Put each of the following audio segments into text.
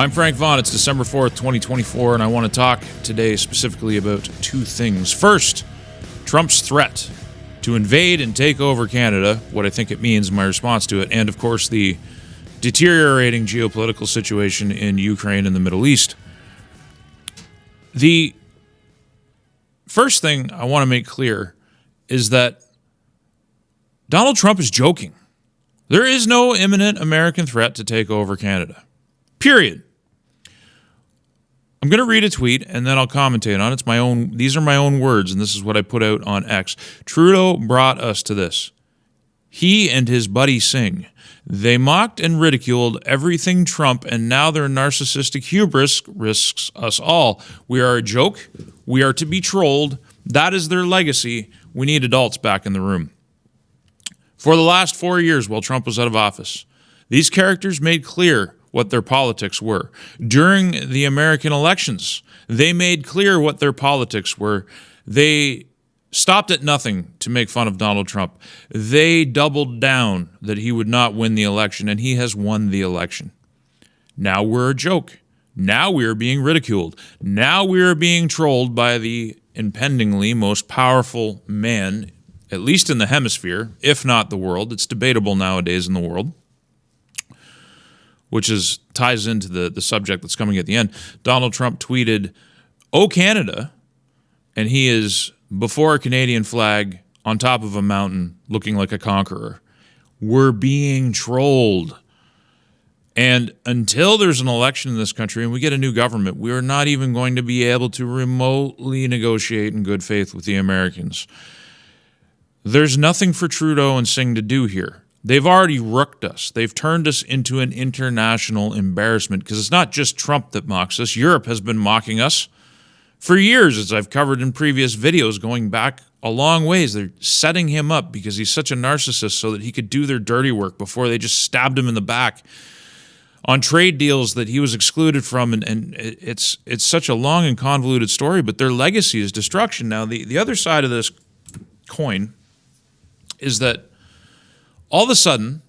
I'm Frank Vaughn. It's December 4th, 2024, and I want to talk today specifically about two things. First, Trump's threat to invade and take over Canada, what I think it means, my response to it, and of course the deteriorating geopolitical situation in Ukraine and the Middle East. The first thing I want to make clear is that Donald Trump is joking. There is no imminent American threat to take over Canada. Period. I'm going to read a tweet and then I'll commentate on it. It's my own. These are my own words, and this is what I put out on X. Trudeau brought us to this. He and his buddy Singh, they mocked and ridiculed everything Trump, and now their narcissistic hubris risks us all. We are a joke. We are to be trolled. That is their legacy. We need adults back in the room. For the last 4 years while Trump was out of office, these characters made clear what their politics were. During the American elections, they made clear what their politics were. They stopped at nothing to make fun of Donald Trump. They doubled down that he would not win the election, and he has won the election. Now we're a joke. Now we are being ridiculed. Now we are being trolled by the impendingly most powerful man, at least in the hemisphere, if not the world. It's debatable nowadays in the world, which ties into the subject that's coming at the end. Donald Trump tweeted, "Oh, Canada," and he is before a Canadian flag on top of a mountain looking like a conqueror. We're being trolled. And until there's an election in this country and we get a new government, we are not even going to be able to remotely negotiate in good faith with the Americans. There's nothing for Trudeau and Singh to do here. They've already rooked us. They've turned us into an international embarrassment because it's not just Trump that mocks us. Europe has been mocking us for years, as I've covered in previous videos going back a long ways. They're setting him up because he's such a narcissist so that he could do their dirty work before they just stabbed him in the back on trade deals that he was excluded from. And it's such a long and convoluted story, but their legacy is destruction. Now, the other side of this coin is that all of a sudden,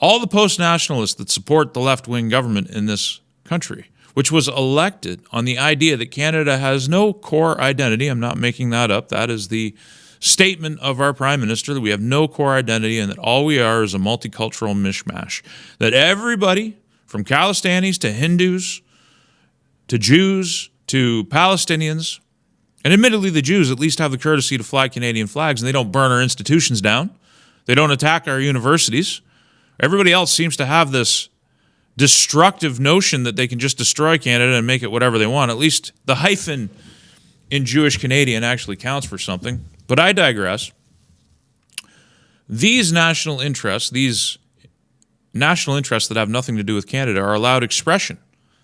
all the post-nationalists that support the left-wing government in this country, which was elected on the idea that Canada has no core identity — I'm not making that up, that is the statement of our Prime Minister, that we have no core identity and that all we are is a multicultural mishmash, that everybody from Khalistanis to Hindus to Jews to Palestinians, and admittedly the Jews at least have the courtesy to fly Canadian flags and they don't burn our institutions down. They don't attack our universities. Everybody else seems to have this destructive notion that they can just destroy Canada and make it whatever they want. At least the hyphen in Jewish Canadian actually counts for something. But I digress. These national interests that have nothing to do with Canada are allowed expression.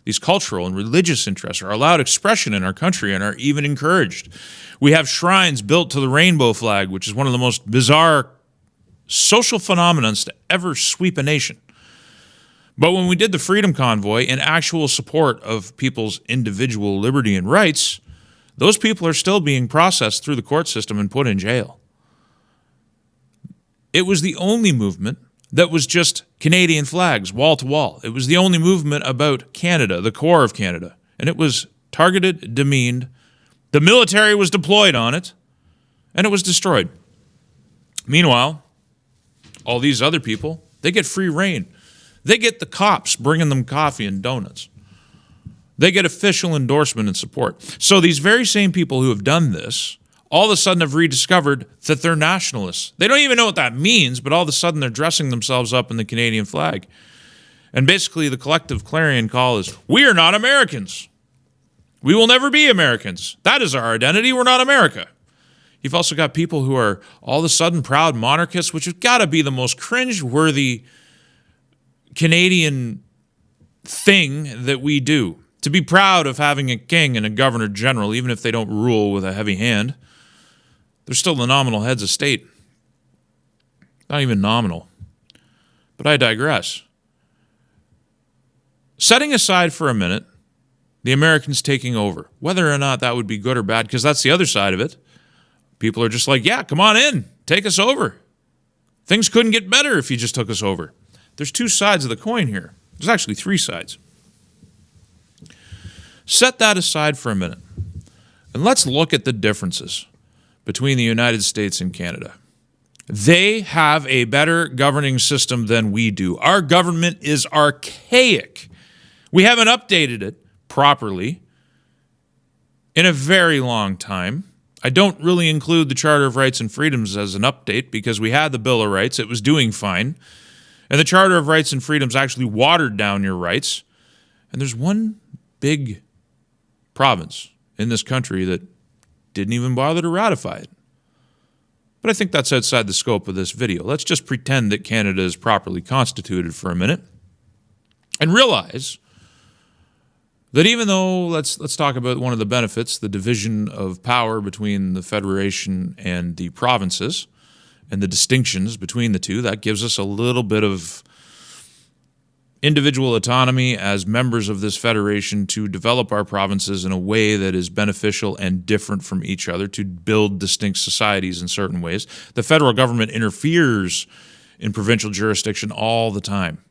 These cultural and religious interests are allowed expression in our country and are even encouraged. We have shrines built to the rainbow flag, which is one of the most bizarre social phenomenons to ever sweep a nation. But when we did the Freedom Convoy in actual support of people's individual liberty and rights, those people are still being processed through the court system and put in jail. It was the only movement that was just Canadian flags, wall to wall. It was the only movement about Canada, the core of Canada. And it was targeted, demeaned. The military was deployed on it, and it was destroyed. Meanwhile, all these other people, they get free reign. They get the cops bringing them coffee and donuts. They get official endorsement and support. So these very same people who have done this all of a sudden have rediscovered that they're nationalists. They don't even know what that means, but all of a sudden they're dressing themselves up in the Canadian flag. And basically the collective clarion call is, we are not Americans. We will never be Americans. That is our identity. We're not America. You've also got people who are all of a sudden proud monarchists, which has got to be the most cringe-worthy Canadian thing that we do. To be proud of having a king and a governor general, even if they don't rule with a heavy hand. They're still the nominal heads of state. Not even nominal. But I digress. Setting aside for a minute the Americans taking over, whether or not that would be good or bad, because that's the other side of it. People are just like, yeah, come on in, take us over. Things couldn't get better if you just took us over. There's two sides of the coin here. There's actually three sides. Set that aside for a minute, and let's look at the differences between the United States and Canada. They have a better governing system than we do. Our government is archaic. We haven't updated it properly in a very long time. I don't really include the Charter of Rights and Freedoms as an update because we had the Bill of Rights. It was doing fine. And the Charter of Rights and Freedoms actually watered down your rights. And there's one big province in this country that didn't even bother to ratify it. But I think that's outside the scope of this video. Let's just pretend that Canada is properly constituted for a minute and realize that even though, let's talk about one of the benefits, the division of power between the Federation and the provinces and the distinctions between the two, that gives us a little bit of individual autonomy as members of this federation to develop our provinces in a way that is beneficial and different from each other, to build distinct societies in certain ways. The federal government interferes in provincial jurisdiction all the time.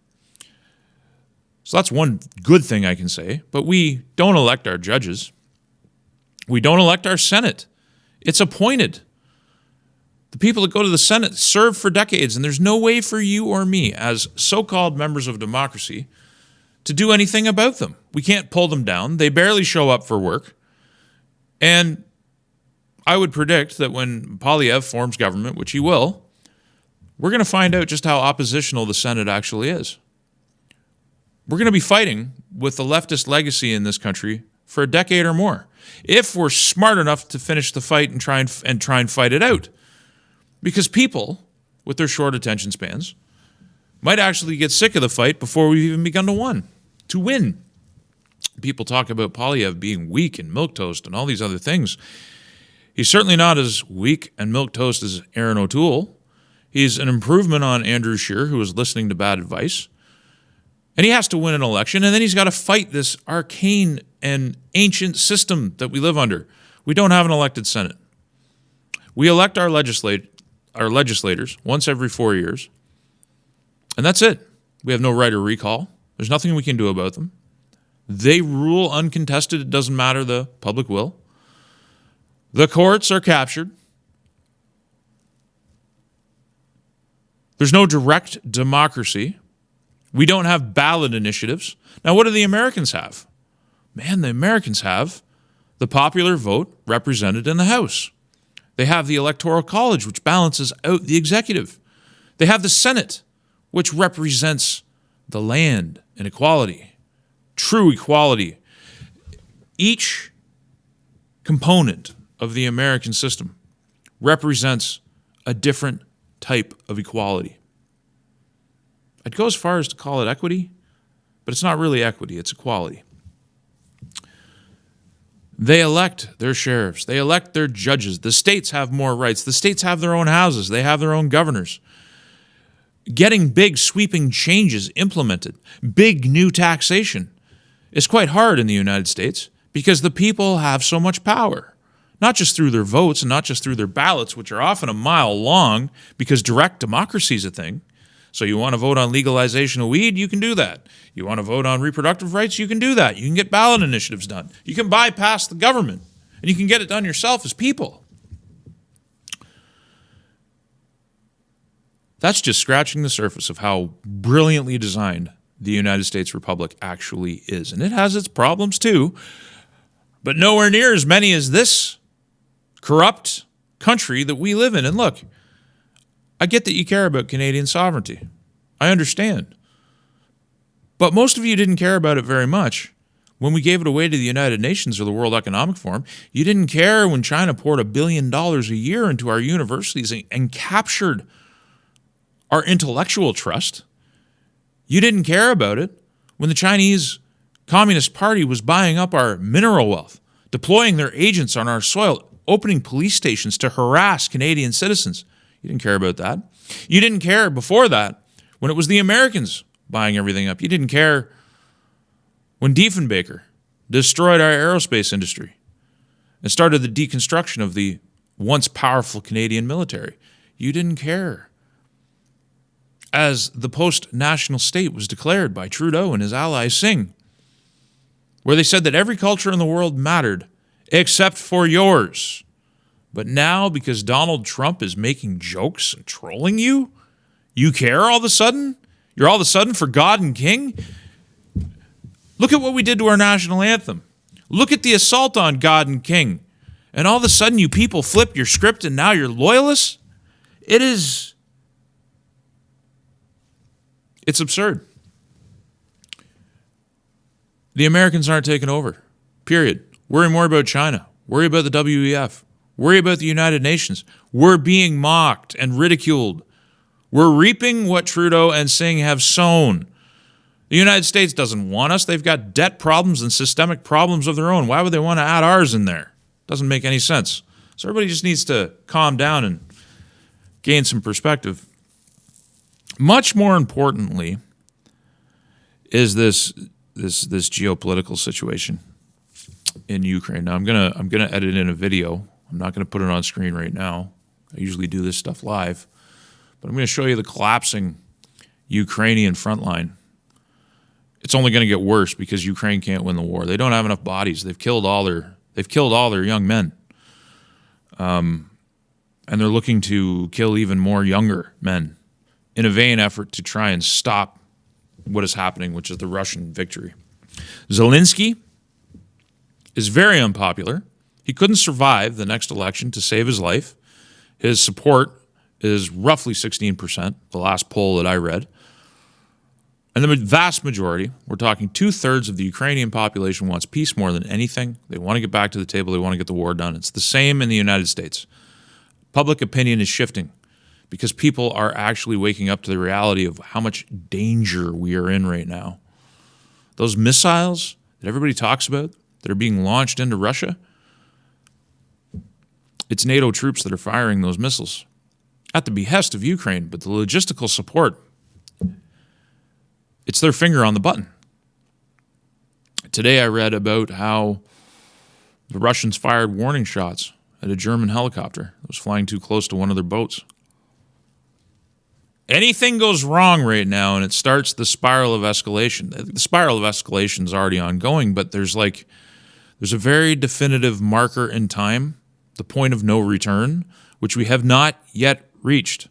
So that's one good thing I can say, but we don't elect our judges. We don't elect our Senate. It's appointed. The people that go to the Senate serve for decades, and there's no way for you or me, as so-called members of democracy, to do anything about them. We can't pull them down. They barely show up for work. And I would predict that when Poilievre forms government, which he will, we're going to find out just how oppositional the Senate actually is. We're going to be fighting with the leftist legacy in this country for a decade or more, if we're smart enough to finish the fight and try and fight it out. Because people, with their short attention spans, might actually get sick of the fight before we've even begun to win. People talk about Poilievre being weak and milquetoast and all these other things. He's certainly not as weak and milquetoast as Aaron O'Toole. He's an improvement on Andrew Scheer, who was listening to bad advice. And he has to win an election, and then he's got to fight this arcane and ancient system that we live under. We don't have an elected Senate. We elect our legislators once every 4 years, and that's it. We have no right of recall. There's nothing we can do about them. They rule uncontested. It doesn't matter the public will. The courts are captured. There's no direct democracy. We don't have ballot initiatives. Now, what do the Americans have? Man, the Americans have the popular vote represented in the House. They have the Electoral College, which balances out the executive. They have the Senate, which represents the land and equality, true equality. Each component of the American system represents a different type of equality. I'd go as far as to call it equity, but it's not really equity, it's equality. They elect their sheriffs. They elect their judges. The states have more rights. The states have their own houses. They have their own governors. Getting big, sweeping changes implemented, big new taxation, is quite hard in the United States because the people have so much power, not just through their votes and not just through their ballots, which are often a mile long because direct democracy is a thing. So you want to vote on legalization of weed, you can do that. You want to vote on reproductive rights, you can do that. You can get ballot initiatives done. You can bypass the government, and you can get it done yourself as people. That's just scratching the surface of how brilliantly designed the United States Republic actually is. And it has its problems too, but nowhere near as many as this corrupt country that we live in. And look, I get that you care about Canadian sovereignty. I understand. But most of you didn't care about it very much when we gave it away to the United Nations or the World Economic Forum. You didn't care when China poured $1 billion a year into our universities and captured our intellectual trust. You didn't care about it when the Chinese Communist Party was buying up our mineral wealth, deploying their agents on our soil, opening police stations to harass Canadian citizens. You didn't care about that. You didn't care before that when it was the Americans buying everything up. You didn't care when Diefenbaker destroyed our aerospace industry and started the deconstruction of the once powerful Canadian military. You didn't care as the post-national state was declared by Trudeau and his ally Singh. where they said that every culture in the world mattered except for yours. But now, because Donald Trump is making jokes and trolling you, you care all of a sudden? You're all of a sudden for God and King? Look at what we did to our national anthem. Look at the assault on God and King. And all of a sudden you people flip your script and now you're loyalists? It's absurd. The Americans aren't taking over. Period. Worry more about China. Worry about the WEF. Worry about the United Nations. We're being mocked and ridiculed. We're reaping what Trudeau and Singh have sown. The United States doesn't want us. They've got debt problems and systemic problems of their own. Why would they want to add ours in there? Doesn't make any sense. So everybody just needs to calm down and gain some perspective. Much more importantly is this geopolitical situation in Ukraine. Now I'm gonna edit in a video. I'm not gonna put it on screen right now. I usually do this stuff live, but I'm gonna show you the collapsing Ukrainian front line. It's only gonna get worse because Ukraine can't win the war. They don't have enough bodies. They've killed all their young men, and they're looking to kill even more younger men in a vain effort to try and stop what is happening, which is the Russian victory. Zelensky is very unpopular. He couldn't survive the next election to save his life. His support is roughly 16%, the last poll that I read. And the vast majority, we're talking 2/3 of the Ukrainian population wants peace more than anything. They want to get back to the table. They want to get the war done. It's the same in the United States. Public opinion is shifting because people are actually waking up to the reality of how much danger we are in right now. Those missiles that everybody talks about that are being launched into Russia, it's NATO troops that are firing those missiles at the behest of Ukraine, but the logistical support, it's their finger on the button. Today I read about how the Russians fired warning shots at a German helicopter that was flying too close to one of their boats. Anything goes wrong right now and it starts the spiral of escalation. The spiral of escalation is already ongoing, but there's a very definitive marker in time, the point of no return, which we have not yet reached.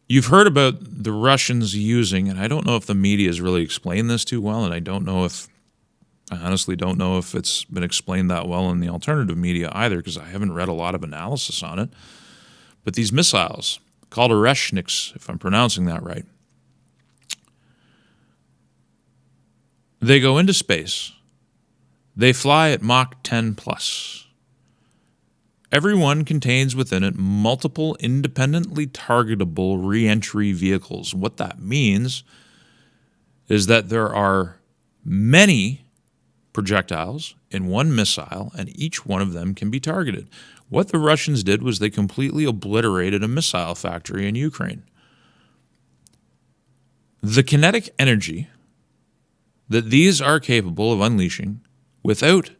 You've heard about the Russians using, and I don't know if the media has really explained this too well, and I honestly don't know if it's been explained that well in the alternative media either, because I haven't read a lot of analysis on it. But these missiles, called Oreshniks, if I'm pronouncing that right, they go into space. They fly at Mach 10 plus. Every one contains within it multiple independently targetable re-entry vehicles. What that means is that there are many projectiles in one missile, and each one of them can be targeted. What the Russians did was they completely obliterated a missile factory in Ukraine. The kinetic energy that these are capable of unleashing without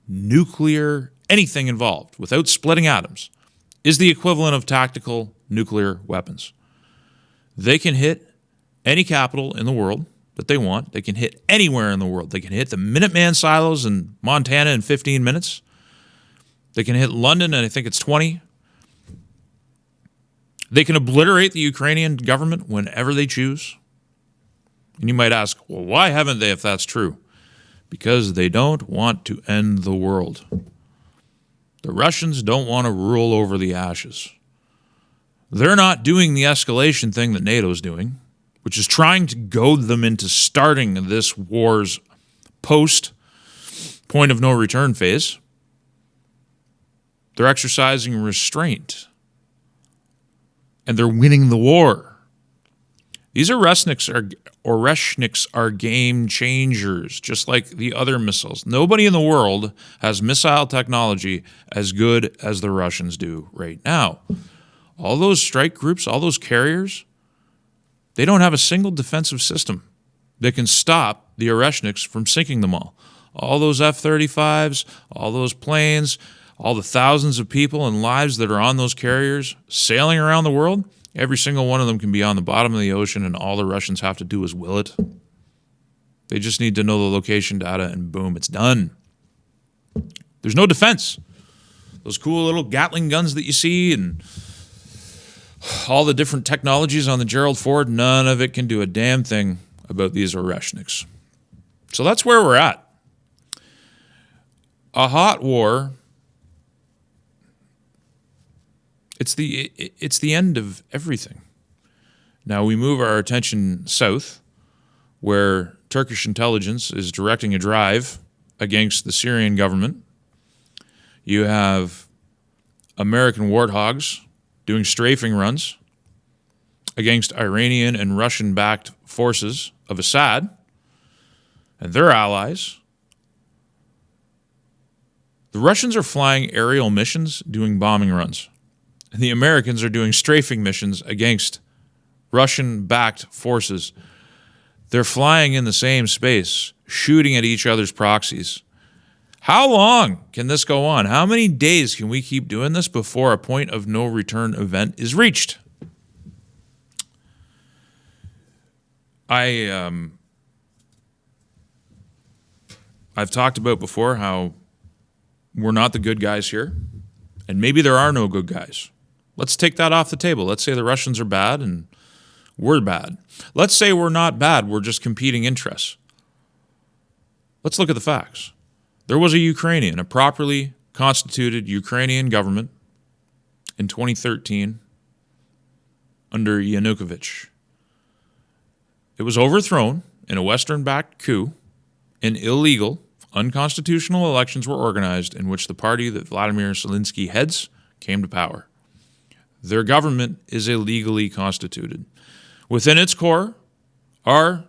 nuclear anything involved, without splitting atoms, is the equivalent of tactical nuclear weapons. They can hit any capital in the world that they want. They can hit anywhere in the world. They can hit the Minuteman silos in Montana in 15 minutes. They can hit London, and I think it's 20. They can obliterate the Ukrainian government whenever they choose. And you might ask, well, why haven't they if that's true? Because they don't want to end the world. The Russians don't want to rule over the ashes. They're not doing the escalation thing that NATO's doing, which is trying to goad them into starting this war's post-point of no return phase. They're exercising restraint, and they're winning the war. These Oreshniks are game changers, just like the other missiles. Nobody in the world has missile technology as good as the Russians do right now. All those strike groups, all those carriers, they don't have a single defensive system that can stop the Oreshniks from sinking them all. All those F-35s, all those planes, all the thousands of people and lives that are on those carriers sailing around the world, every single one of them can be on the bottom of the ocean, and all the Russians have to do is will it. They just need to know the location data, and boom, it's done. There's no defense. Those cool little Gatling guns that you see and all the different technologies on the Gerald Ford, none of it can do a damn thing about these Oreshniks. So that's where we're at. A hot war. It's the end of everything. Now we move our attention south, where Turkish intelligence is directing a drive against the Syrian government. You have American warthogs doing strafing runs against Iranian and Russian-backed forces of Assad and their allies. The Russians are flying aerial missions, doing bombing runs. And the Americans are doing strafing missions against Russian-backed forces. They're flying in the same space, shooting at each other's proxies. How long can this go on? How many days can we keep doing this before a point of no return event is reached? I've talked about before how we're not the good guys here, and maybe there are no good guys. Let's take that off the table. Let's say the Russians are bad and we're bad. Let's say we're not bad, we're just competing interests. Let's look at the facts. There was a properly constituted Ukrainian government in 2013 under Yanukovych. It was overthrown in a Western-backed coup, and illegal, unconstitutional elections were organized in which the party that Vladimir Zelensky heads came to power. Their government is illegally constituted. Within its core are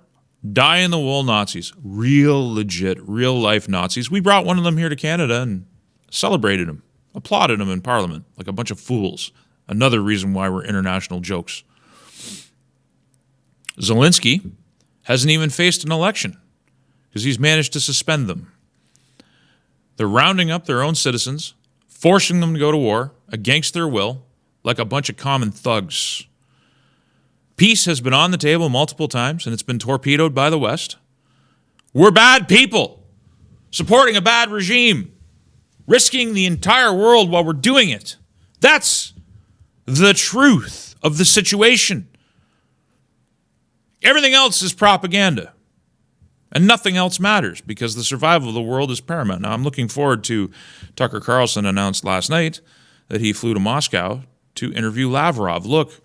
die-in-the-wool Nazis, real legit, real-life Nazis. We brought one of them here to Canada and celebrated him, applauded him in Parliament like a bunch of fools. Another reason why we're international jokes. Zelensky hasn't even faced an election because he's managed to suspend them. They're rounding up their own citizens, forcing them to go to war against their will like a bunch of common thugs. Peace has been on the table multiple times, and it's been torpedoed by the West. We're bad people, supporting a bad regime, risking the entire world while we're doing it. That's the truth of the situation. Everything else is propaganda, and nothing else matters because the survival of the world is paramount. Now, I'm looking forward to Tucker Carlson announced last night that he flew to Moscow to interview Lavrov. Look,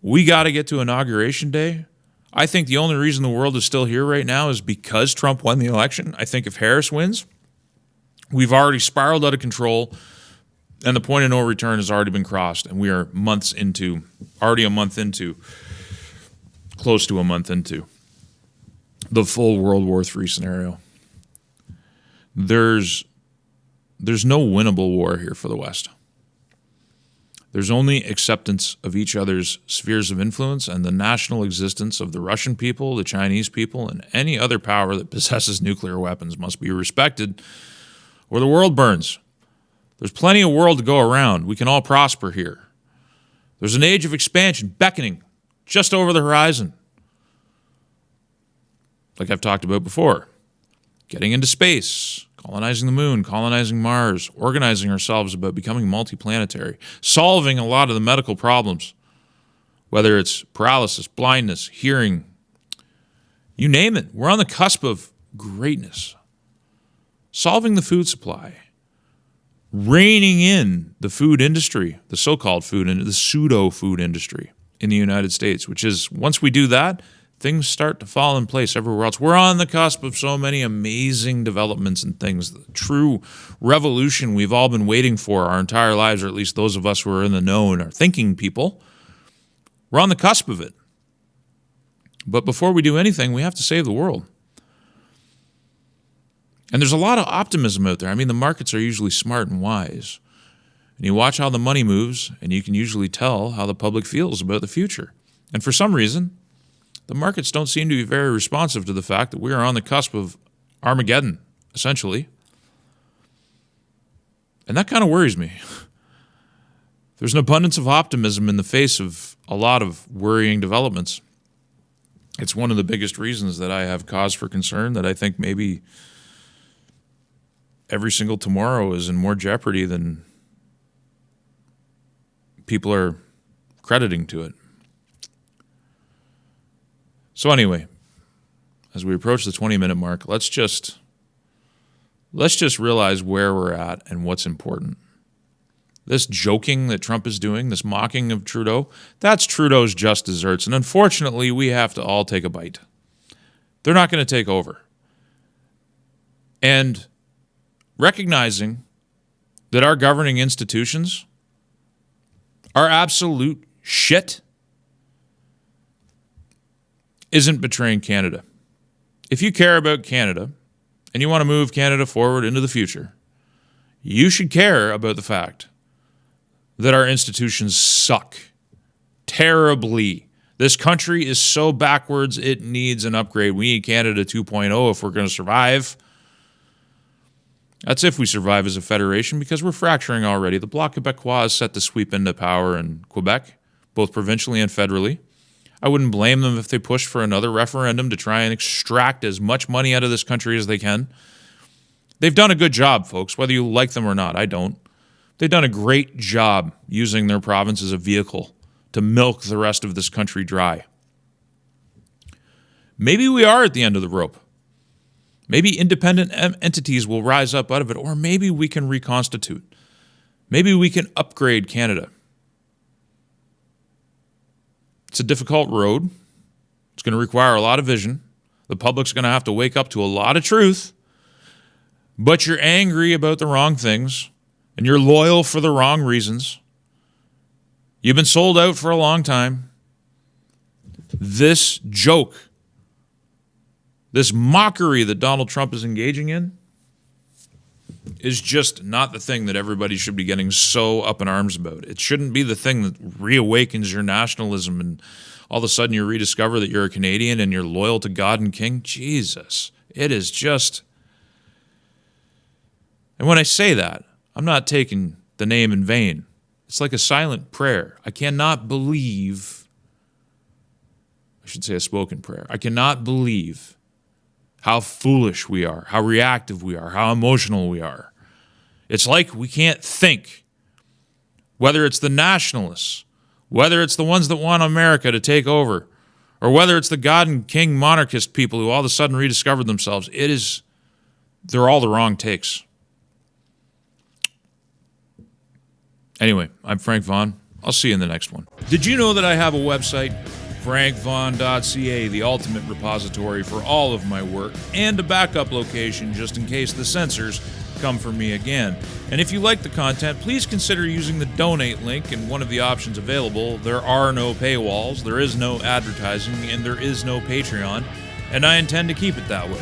we got to get to Inauguration Day. I think the only reason the world is still here right now is because Trump won the election. I think if Harris wins, we've already spiraled out of control, and the point of no return has already been crossed, and we are close to a month into the full World War III scenario. There's no winnable war here for the West. There's only acceptance of each other's spheres of influence and the national existence of the Russian people, the Chinese people, and any other power that possesses nuclear weapons must be respected or the world burns. There's plenty of world to go around. We can all prosper here. There's an age of expansion beckoning just over the horizon. Like I've talked about before, getting into space, colonizing the moon, colonizing Mars, organizing ourselves about becoming multiplanetary, solving a lot of the medical problems, whether it's paralysis, blindness, hearing, you name it. We're on the cusp of greatness. Solving the food supply, reining in the food industry, the so-called food industry, the pseudo-food industry in the United States, which is, once we do that, things start to fall in place everywhere else. We're on the cusp of so many amazing developments and things. The true revolution we've all been waiting for our entire lives, or at least those of us who are in the know and are thinking people. We're on the cusp of it. But before we do anything, we have to save the world. And there's a lot of optimism out there. I mean, the markets are usually smart and wise. And you watch how the money moves, and you can usually tell how the public feels about the future. And for some reason, the markets don't seem to be very responsive to the fact that we are on the cusp of Armageddon, essentially. And that kind of worries me. There's an abundance of optimism in the face of a lot of worrying developments. It's one of the biggest reasons that I have cause for concern, that I think maybe every single tomorrow is in more jeopardy than people are crediting to it. So anyway, as we approach the 20-minute mark, let's just realize where we're at and what's important. This joking that Trump is doing, this mocking of Trudeau, that's Trudeau's just desserts. And unfortunately, we have to all take a bite. They're not going to take over. And recognizing that our governing institutions are absolute shit isn't betraying Canada. If you care about Canada and you want to move Canada forward into the future, you should care about the fact that our institutions suck terribly. This country is so backwards, it needs an upgrade. We need Canada 2.0 if we're going to survive. That's if we survive as a federation, because we're fracturing already. The Bloc Québécois is set to sweep into power in Quebec, both provincially and federally. I wouldn't blame them if they pushed for another referendum to try and extract as much money out of this country as they can. They've done a good job, folks, whether you like them or not. I don't. They've done a great job using their province as a vehicle to milk the rest of this country dry. Maybe we are at the end of the rope. Maybe independent entities will rise up out of it, or maybe we can reconstitute. Maybe we can upgrade Canada. It's a difficult road. It's going to require a lot of vision. The public's going to have to wake up to a lot of truth. But you're angry about the wrong things, and you're loyal for the wrong reasons. You've been sold out for a long time. This joke, this mockery that Donald Trump is engaging in, is just not the thing that everybody should be getting so up in arms about. It shouldn't be the thing that reawakens your nationalism and all of a sudden you rediscover that you're a Canadian and you're loyal to God and King. Jesus, it is just... And when I say that, I'm not taking the name in vain. It's like a silent prayer. I cannot believe, I should say a spoken prayer. I cannot believe how foolish we are, how reactive we are, how emotional we are. It's like we can't think. Whether it's the nationalists, whether it's the ones that want America to take over, or whether it's the God and King monarchist people who all of a sudden rediscovered themselves, they're all the wrong takes. Anyway, I'm Frank Vaughn. I'll see you in the next one. Did you know that I have a website? frankvaughn.ca, the ultimate repository for all of my work, and a backup location just in case the censors come for me again. And if you like the content, please consider using the donate link in one of the options available. There are no paywalls, there is no advertising, and there is no Patreon, and I intend to keep it that way.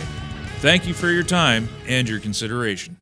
Thank you for your time and your consideration.